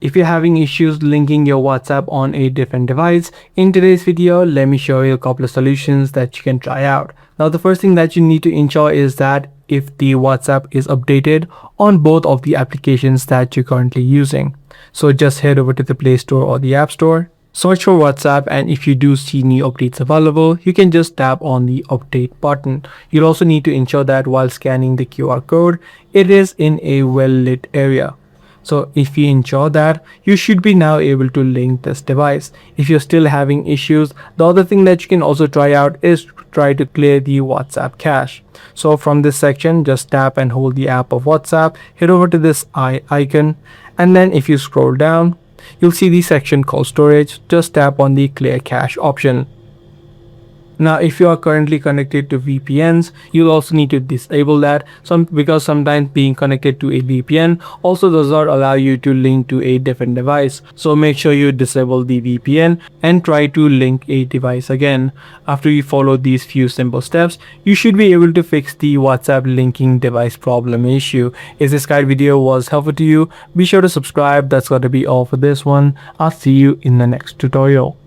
If you're having issues linking your WhatsApp on a different device, in today's video, let me show you a couple of solutions that you can try out. Now, the first thing that you need to ensure is that if the WhatsApp is updated on both of the applications that you're currently using. So just head over to the Play Store or the App Store, search for WhatsApp, and if you do see new updates available, you can just tap on the update button. You'll also need to ensure that while scanning the QR code, it is in a well-lit area. So if you ensure that, you should be now able to link this device. If you're still having issues, the other thing that you can also try out is try to clear the WhatsApp cache. So from this section, just tap and hold the app of WhatsApp, head over to this eye icon, and then if you scroll down, you'll see the section called storage. Just tap on the clear cache option. Now, if you are currently connected to VPNs, you'll also need to disable that because sometimes being connected to a VPN also does not allow you to link to a different device. So make sure you disable the VPN and try to link a device again. After you follow these few simple steps, you should be able to fix the WhatsApp linking device problem issue. If this guide video was helpful to you, be sure to subscribe. That's got to be all for this one. I'll see you in the next tutorial.